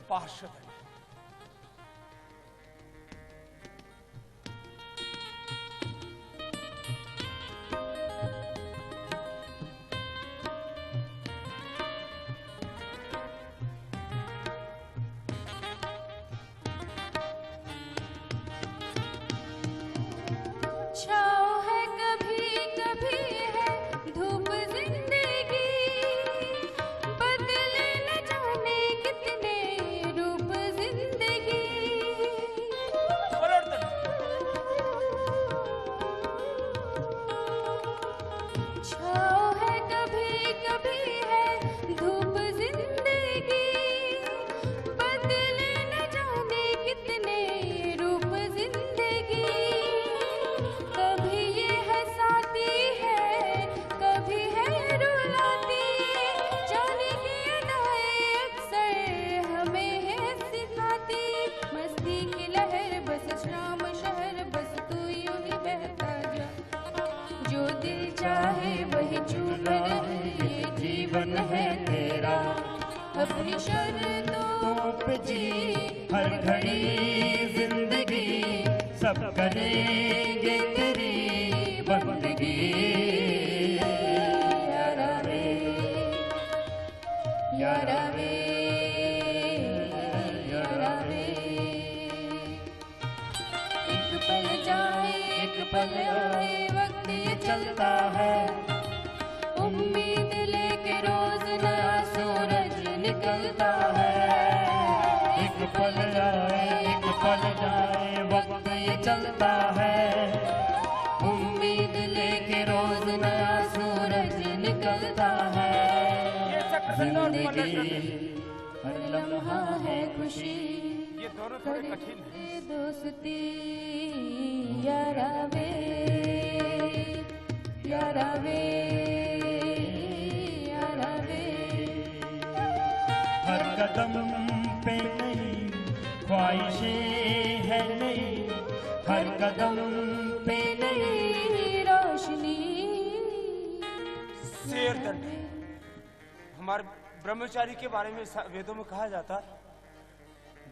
पार्षद। अपनी शर्तों पे जी हर घड़ी जिंदगी सब करेंगे तेरी बंदगी। यारा वे यारा वे यारा वे। एक पल जाए एक पल आए वक्त ये चलता है, उम्मीद लेके रोज नया सूरज निकलता है। एक पल जाए एक पल जाए वक्त ये चलता है, उम्मीद लेके रोज नया सूरज निकलता है। जिंदगी हर लम्हा है खुशी, ये दोनों थोड़े कठिन हैं। दोस्ती यारा वे यारा वे यारा वे। हर कदम पे नई ख्वाहिशें है नई, हर कदम पे नई रोशनी। शेर दंड हमारे ब्रह्मचारी के बारे में वेदों में कहा जाता है,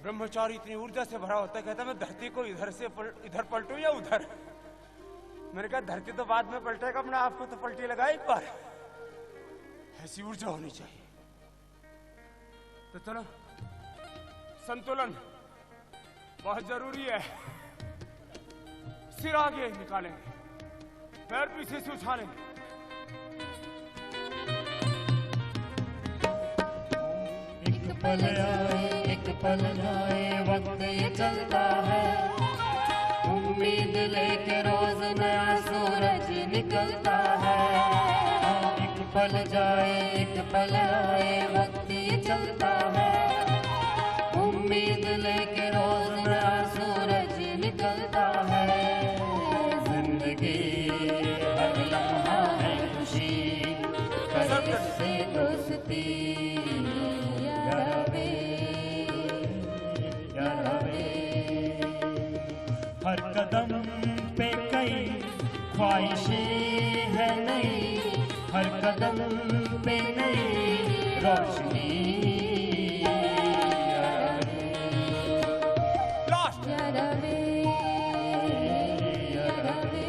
ब्रह्मचारी इतनी ऊर्जा से भरा होता है, कहता मैं धरती को इधर पलटूं या उधर। मैंने कहा धरती तो बाद में पलटेगा, अपने आप को तो पलटी लगा एक बार। ऐसी ऊर्जा होनी चाहिए। तो चलो संतुलन बहुत जरूरी है। सिर आगे निकालेंगे, पैर पीछे से उछालेंगे। एक पल आए एक पल जाए वक्त ये चलता है, उम्मीद लेके रोज नया सूरज निकलता है। एक पल जाए एक पल आए वक्त ये चलता है, उम्मीद लेके रोज नया सूरज निकलता है। जिंदगी हर लम्हा है खुशी, कदर से दोस्ती यारा वे यारा वे। हर कदम पे कई ख्वाहिशें है नई, हर कदम पे नई रोशनी। यारा वे यारा वे यारा वे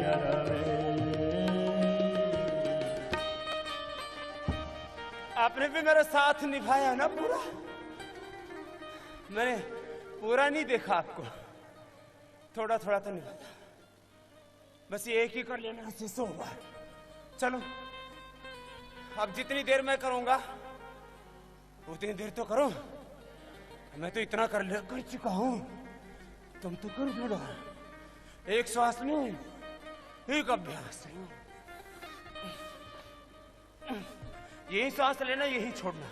यारा वे। आपने भी मेरा साथ निभाया ना पूरा। मैंने पूरा नहीं देखा आपको, थोड़ा थोड़ा तो निभाया। बस ये एक ही कर लेना से 100 बार। चलो अब जितनी देर मैं करूंगा उतनी देर तो करो। मैं तो इतना कर चुका हूं, तुम तो कर दो। एक श्वास में एक अभ्यास, यही सांस लेना यही छोड़ना।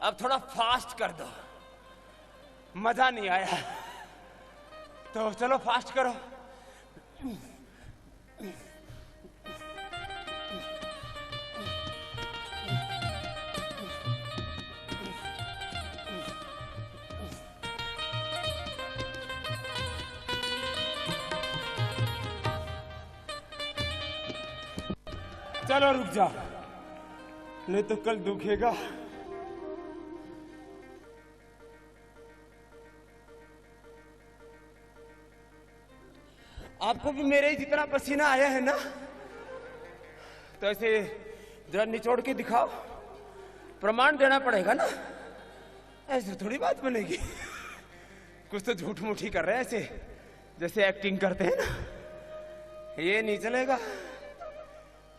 अब थोड़ा फास्ट कर दो, मजा नहीं आया तो चलो फास्ट करो। चलो रुक जा, नहीं तो कल दुखेगा। आपको भी मेरे ही जितना पसीना आया है ना, तो ऐसे जरा निचोड़ के दिखाओ, प्रमाण देना पड़ेगा ना, ऐसे थोड़ी बात बनेगी। कुछ तो झूठ मूठी कर रहे हैं ऐसे, जैसे एक्टिंग करते हैं ना, ये नहीं चलेगा।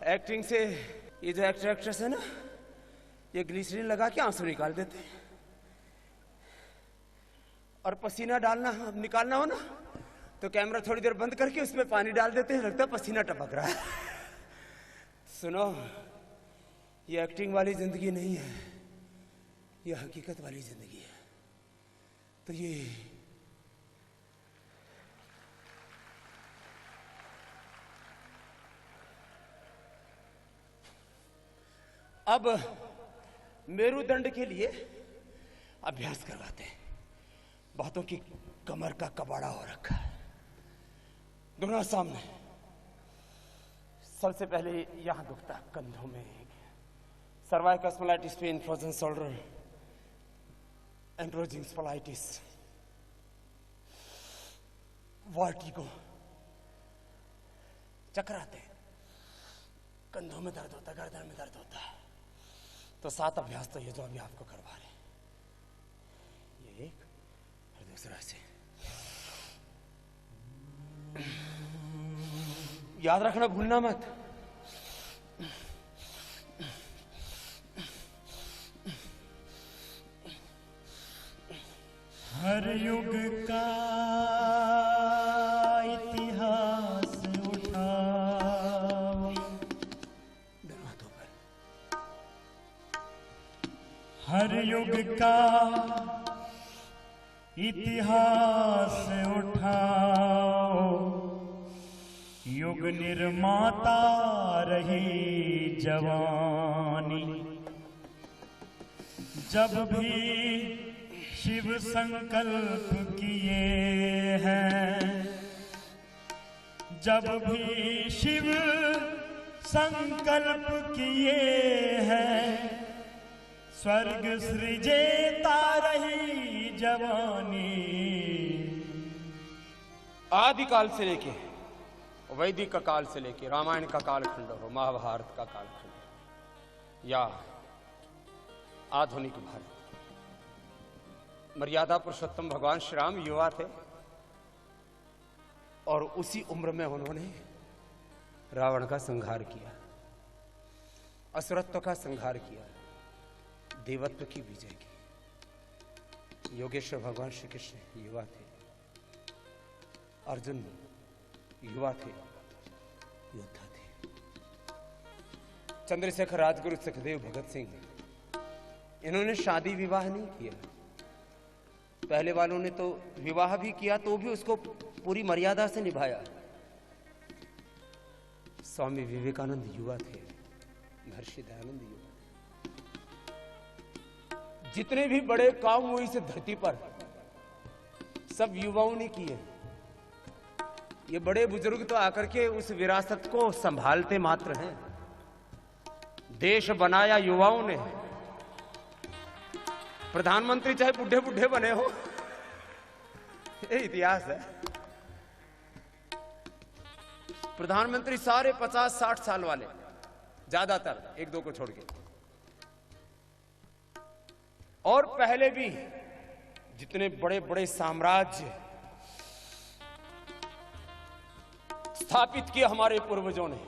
एक्टिंग से ये जो एक्टर एक्ट्रेस है ना, ये ग्लिसरीन लगा के आंसू निकाल देते हैं, और पसीना निकालना हो ना तो कैमरा थोड़ी देर बंद करके उसमें पानी डाल देते हैं, लगता है पसीना टपक रहा है। सुनो, ये एक्टिंग वाली जिंदगी नहीं है, ये हकीकत वाली जिंदगी है। तो ये अब मेरुदंड के लिए अभ्यास करवाते हैं। बातों की कमर का कबाड़ा हो रखा है, दोनों सामने। सबसे पहले यहां दुखता, कंधों में, cervical spondylitis pain, frozen shoulder, एंड्रोजिंग स्पॉन्डिलाइटिस, वर्टिगो, चक्कर आते हैं, कंधों में दर्द होता है, गर्दन में दर्द होता है। तो 7 अभ्यास तो ये जो अभी आपको करवा रहे हैं, ये एक और दूसरा से। याद रखना, भूलना मत। हर युग का इतिहास उठाओ, हर युग का इतिहास उठाओ, युग निर्माता रही जवानी। जब भी शिव संकल्प किए हैं, जब भी शिव संकल्प किए हैं, स्वर्ग सृजेता रही जवानी। आदिकाल से लेके वैदिक का काल से लेके रामायण का कालखंड हो, महाभारत का कालखंड हो, या आधुनिक भारत, मर्यादा पुरुषोत्तम भगवान श्री राम युवा थे, और उसी उम्र में उन्होंने रावण का संहार किया, असुरत्व का संहार किया, देवत्व की विजय की। योगेश्वर भगवान श्री कृष्ण युवा थे, अर्जुन युवा थे, योद्धा थे, चंद्रशेखर, राजगुरु, सुखदेव, भगत सिंह, इन्होंने शादी विवाह नहीं किया। पहले वालों ने तो विवाह भी किया तो भी उसको पूरी मर्यादा से निभाया। स्वामी विवेकानंद युवा थे, महर्षि दयानंद युवा थे। जितने भी बड़े काम हुए इस धरती पर सब युवाओं ने किए। ये बड़े बुजुर्ग तो आकर के उस विरासत को संभालते मात्र हैं। देश बनाया युवाओं ने। प्रधानमंत्री चाहे बुढ़े बुढ़े बने हो, ये इतिहास है। प्रधानमंत्री सारे 50-60 साल वाले, ज्यादातर, 1-2 को छोड़ के। और पहले भी जितने बड़े बड़े साम्राज्य स्थापित किए हमारे पूर्वजों ने,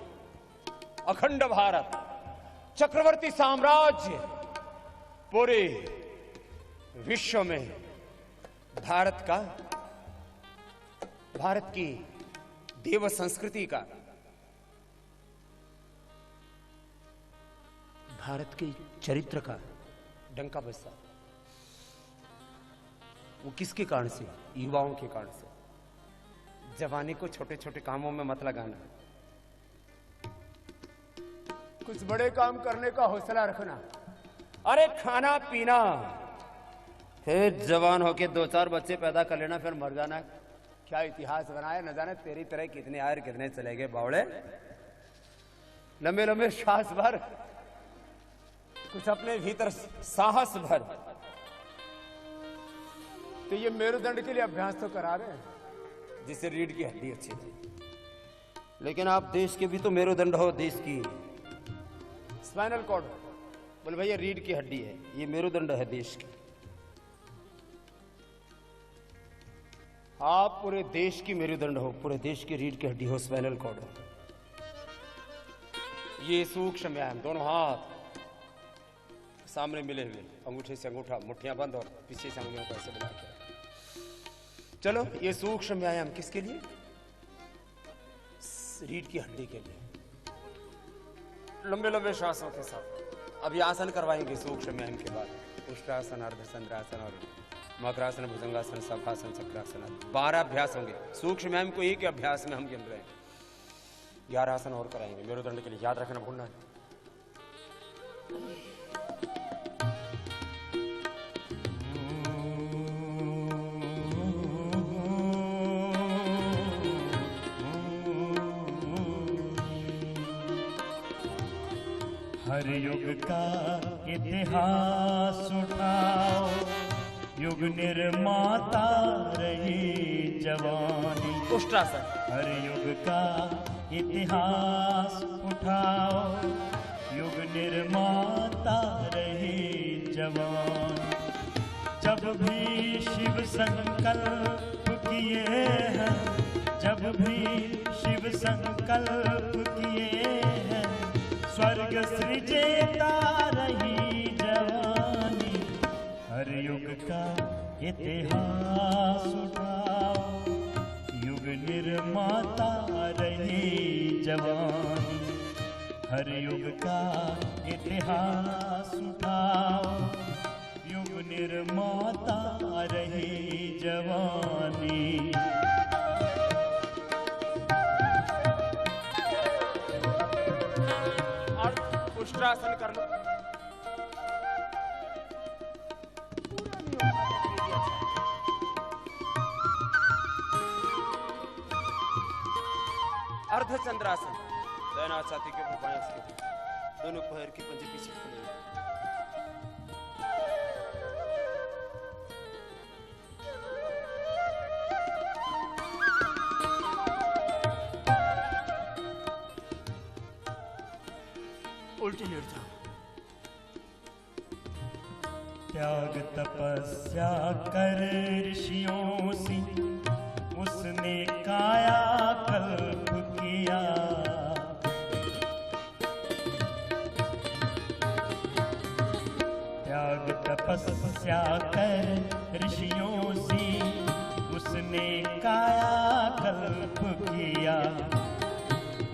अखंड भारत, चक्रवर्ती साम्राज्य, पूरे विश्व में भारत की देव संस्कृति का, भारत के चरित्र का डंका बजता। वो किसके कारण से? युवाओं के कारण से। जवानी को छोटे छोटे कामों में मत लगाना, कुछ बड़े काम करने का हौसला रखना। अरे खाना पीना, फिर जवान होके 2-4 बच्चे पैदा कर लेना, फिर मर जाना। क्या इतिहास बनाया, न जाने तेरी तरह कितने आए कितने चले गए बावड़े। लंबे लंबे श्वास भर, कुछ अपने भीतर साहस भर। तो ये मेरुदंड के लिए अभ्यास तो करा रहे हैं जिससे रीढ़ की हड्डी अच्छी थी, लेकिन आप देश के भी तो मेरुदंड हो, देश की स्पाइनल कॉर्ड। बोले भैया रीढ़ की हड्डी है, ये मेरुदंड है देश की। आप पूरे देश की मेरुदंड हो, पूरे देश की रीढ़ की हड्डी हो, स्पाइनल कॉर्ड हो। ये सूक्ष्म व्यायाम, दोनों हाथ सामने मिले हुए, अंगूठे से अंगूठा, मुट्ठियां बंद और पीछे से अंगुलियों को ऐसे मिला के। चलो, ये सूक्ष्म व्यायाम किसके लिए? रीढ़ की हड्डी के लिए। लंबे लंबे श्वासों के साथ अब ये आसन करवाएंगे सूक्ष्म व्यायाम के बाद। उष्ट्रासन, अर्धचंद्रासन और मकरासन, भुजंगासन, सभासन, चक्रासन, 12 अभ्यास होंगे। सूक्ष्म व्यायाम को एक अभ्यास में हम गिन रहे हैं। 11 आसन और कराएंगे मेरुदंड के लिए, याद रखना भूलना। हर युग का इतिहास उठाओ, युग निर्माता रही जवानी। उष्ट्रासन। हर युग का इतिहास उठाओ, युग निर्माता रही जवानी। जब भी शिव संकल्प किए हैं, जब भी शिव संकल्प किए हैं, स्वर्ग सृजेता रही जवानी। हर युग का इतिहास उठाओ, युग निर्माता रही जवानी। हर युग का इतिहास उठाओ, युग निर्माता रही जवानी। उष्ट्रासन कर लो। अर्धचंद्रासन, दाहिना छाती के ऊपर बायां सिर, दोनों पैर की पंजे पीछे खुले। उल्टी लेट जाओ। त्याग तपस्या कर ऋषियों सी, उसने काया कल्प किया। त्याग तपस्या कर ऋषियों सी, उसने काया कल्प किया।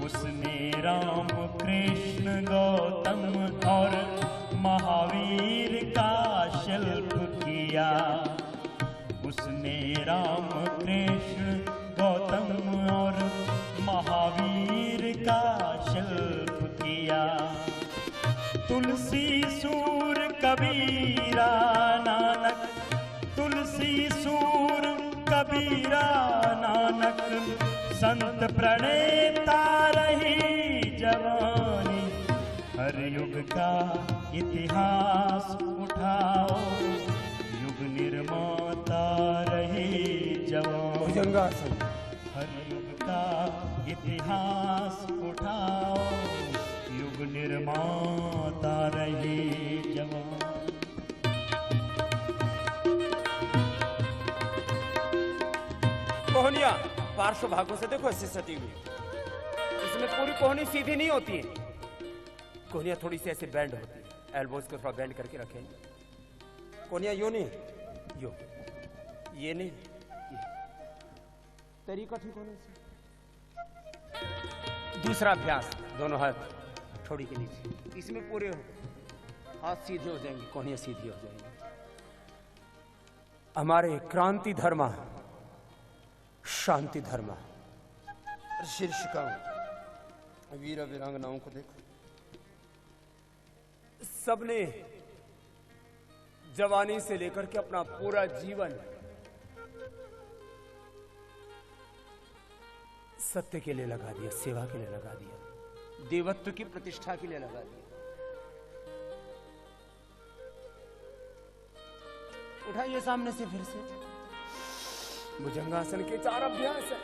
उसने राम कृष्ण गौतम और महावीर का शिल्प किया। उसने राम कृष्ण गौतम और महावीर का शिल्प किया। तुलसी सूर कबीरा नानक, तुलसी सूर कबीरा नानक, संत प्रणेता रही जवानी। हर युग का इतिहास उठाओ, युग निर्माता रही जवानी। भुजंगासन। हर युग का इतिहास उठाओ, युग निर्माता रही जवानी। कोहनिया पार्श्व भागों से देखो ऐसे सटी हुई, इसमें पूरी कोहनी सीधी नहीं होती है, कोहनिया थोड़ी सी ऐसे बैंड होती है। एल्बोज को थोड़ा बैंड करके रखें। कोहनिया यो नहीं, यो, ये नहीं, ये। तरीका ठीक होने से। दूसरा अभ्यास, दोनों हाथ थोड़ी के नीचे, इसमें पूरे हाथ सीधे हो जाएंगे, कोहनिया सीधी हो जाएंगी। हमारे क्रांति धर्मा, शांति धर्मा, शीर्षिकाओं, वीर वीरांगनाओं को देखो, सबने जवानी से लेकर के अपना पूरा जीवन सत्य के लिए लगा दिया, सेवा के लिए लगा दिया, देवत्व की प्रतिष्ठा के लिए लगा दिया। उठाइए सामने से फिर से भुजंगासन के 4 अभ्यास है।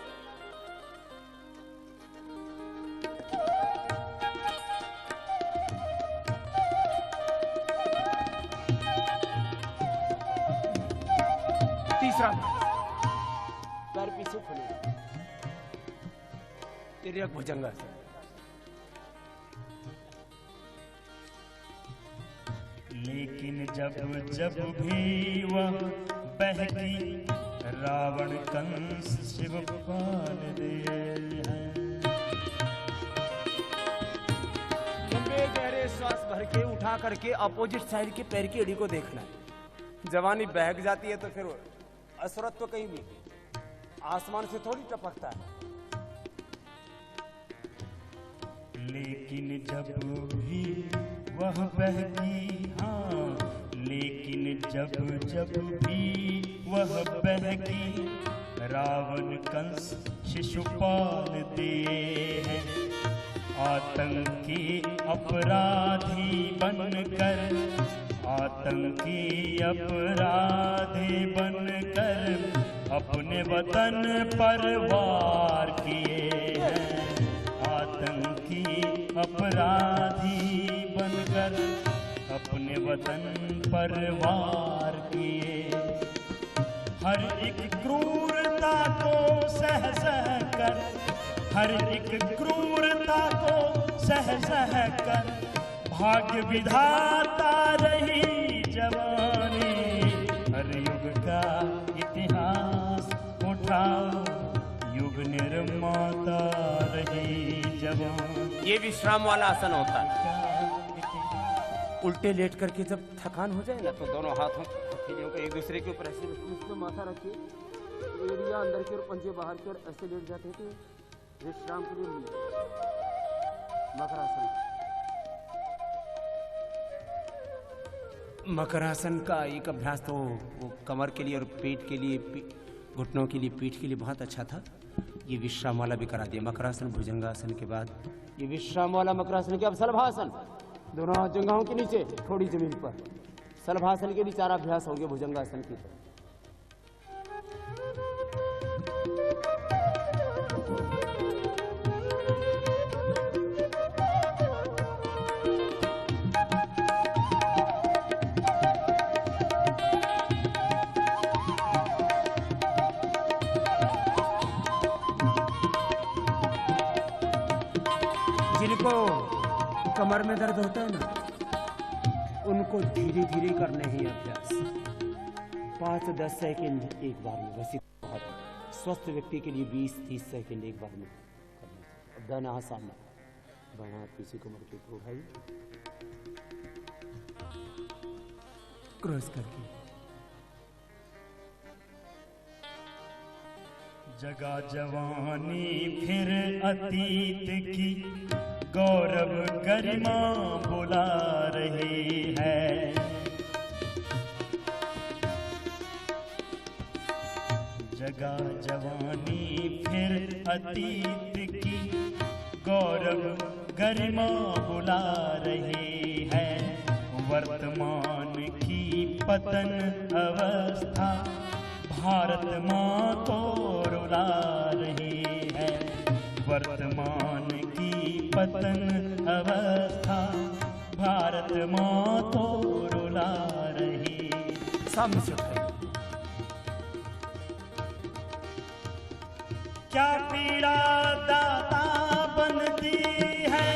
तीसरा पैर पीछे खुले, तिर्यक भुजंगासन। लेकिन जब जब भी वह बहकी रावण कंस शिवपाल दे हैं। लंबे गहरे श्वास भर के उठा करके अपोजिट साइड के पैर की एड़ी को देखना है। जवानी बहक जाती है तो फिर असुरत्व कहीं भी आसमान से थोड़ी टपकता है। लेकिन जब भी वह बहकी, हाँ, लेकिन जब जब भी वह बहकी रावण कंस शिशुपाल दे हैं। आतंकी अपराधी बनकर, आतंकी अपराधी बनकर अपने वतन पर वार किए हैं। आतंकी अपराधी बनकर अपने वतन पर वार किए। हर एक क्रूरता को सह सह कर, हर एक क्रूरता को सह सह कर भाग्य विधाता रही जवानी। हर युग का इतिहास उठाओ, युग निर्माता रही जवानी। ये विश्राम वाला आसन होता है। उल्टे लेट करके जब थकान हो जाए ना तो दोनों हाथों हथेलियों को एक दूसरे के ऊपर ऐसे इसमें माथा रखिए, एड़ियां अंदर की ओर, पंजे बाहर की ओर, ऐसे लेट जाते थे विश्राम के लिए। मकरासन, मकरासन का एक अभ्यास तो वो कमर के लिए और पेट के लिए, घुटनों के लिए, पीठ के लिए बहुत अच्छा था। ये विश्राम वाला भी करा दिया। मकरासन भुजंगासन के बाद ये विश्राम वाला मकरासन के अब सलभासन, दोनों हाथ जंघाओं के नीचे, थोड़ी जमीन पर। सलभासन के लिए 4 अभ्यास होंगे भुजंगासन की। जिनको कमर में दर्द होता है ना, उनको धीरे धीरे करने ही अभ्यास, 5-10 सेकंड एक बार में, बस बहुत। स्वस्थ व्यक्ति के लिए 20-30 सेकंड एक बार में करना चाहिए। अब दाना हाथ सामने, बायां हाथ पीछे कमर के ऊपर उठाइए, क्रॉस करके। जगा जवानी फिर अतीत की गौरव गरिमा बुला रही है। जगा जवानी फिर अतीत की गौरव गरिमा बुला रही है। वर्तमान की पतन अवस्था भारत माँ को रुला रही है। वर्तमान की पतन अवस्था भारत माँ को रुला रही। सामने से उठाइए। क्या पीड़ा दाता बनती है,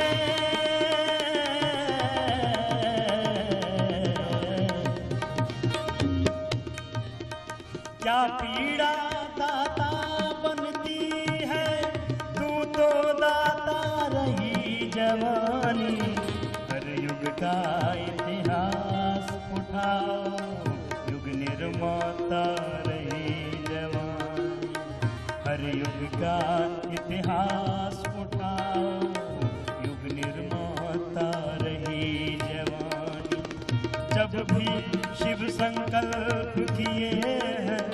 क्या पीड़ा दाता बनती है, तू तो दाता रही जवानी। हर युग का इतिहास उठाओ, युग निर्माता हर युग का इतिहास उठाओ, युग निर्माता रही जवानी। जब भी शिव संकल्प किए हैं,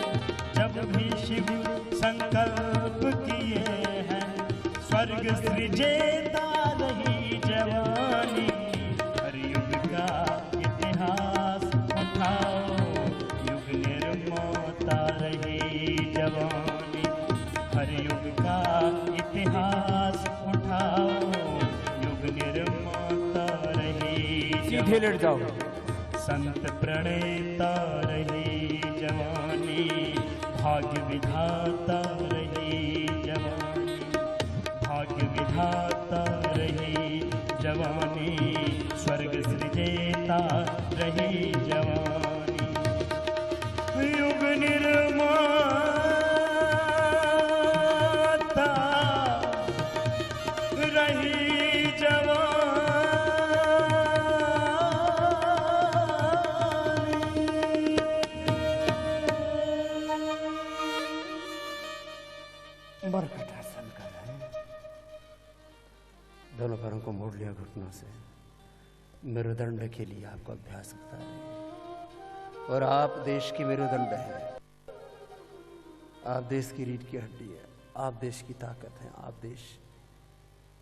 जब भी शिव संकल्प किए हैं, स्वर्ग सृजेता रही जवानी। हर युग का इतिहास उठाओ, युग निर्माता रही जवानी। हर युग का इतिहास उठाओ, युग निर्माता रही सीधे लेट जाओ। संत प्रणेता रही जवानी, भाग्य विधाता रही जवानी, भाग्य विधाता रही जवानी, स्वर्ग सृजेता रही जवानी। युग निर्माता रही जवानी। मरकटासन कर रहे हैं। दोनों पैरों को मोड़ लिया घुटनों से। मेरुदंड के लिए आपको अभ्यास बता रहे हैं। और आप देश की मेरुदंड है, आप देश की रीढ़ की हड्डी है, आप देश की ताकत है, आप देश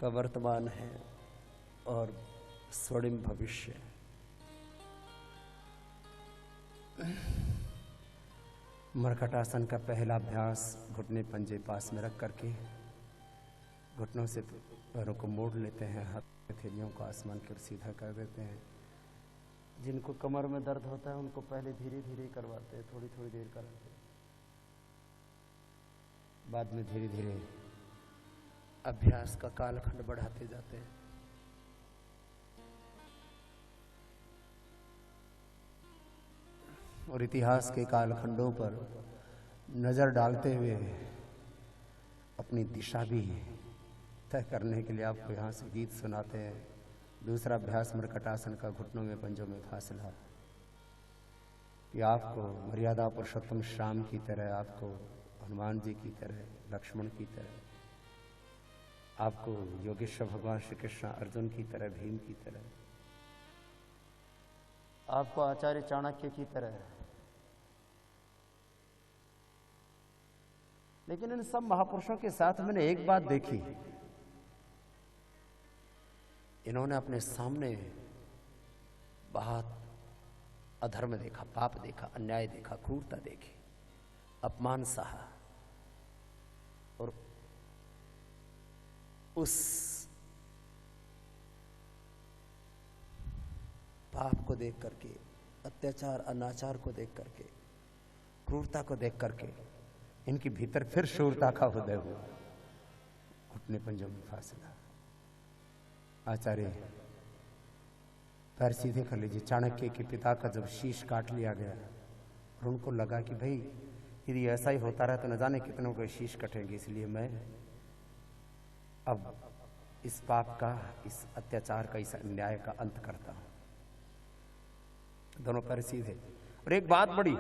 का वर्तमान है और स्वर्णिम भविष्य है। मरकटासन का पहला अभ्यास घुटने पंजे पास में रख करके घुटनों से पैरों को मोड़ लेते हैं, हाथ हथेलियों को आसमान की ओर सीधा कर देते हैं। जिनको कमर में दर्द होता है उनको पहले धीरे धीरे करवाते हैं, थोड़ी थोड़ी देर कराते हैं, बाद में धीरे धीरे अभ्यास का कालखंड बढ़ाते जाते हैं। और इतिहास के कालखंडों पर नजर डालते हुए अपनी दिशा भी तय करने के लिए आपको यहाँ से गीत सुनाते हैं। दूसरा अभ्यास मरकटासन का घुटनों में पंजों में फासला, कि आपको मर्यादा पुरुषोत्तम श्याम की तरह, आपको हनुमान जी की तरह, लक्ष्मण की तरह, आपको योगेश्वर भगवान श्री कृष्ण अर्जुन की तरह, भीम की तरह, आपको आचार्य चाणक्य की तरह। लेकिन इन सब महापुरुषों के साथ मैंने एक बात देखी, इन्होंने अपने सामने बहुत अधर्म देखा, पाप देखा, अन्याय देखा, क्रूरता देखी, अपमान सहा, और उस पाप को देख करके, अत्याचार अनाचार को देख करके, क्रूरता को देख करके इनके भीतर फिर शूरता का उदय हुआ। घुटने पंजों में फासला। आचार्य पैर सीधे कर लीजिए। चाणक्य के पिता का जब शीश काट लिया गया और उनको लगा कि भाई यदि ऐसा ही होता रहा तो न जाने कितनों के शीश कटेंगे, इसलिए मैं अब इस पाप का, इस अत्याचार का, इस अन्याय का अंत करता हूं। दोनों पैर सीधे। और एक बात बड़ी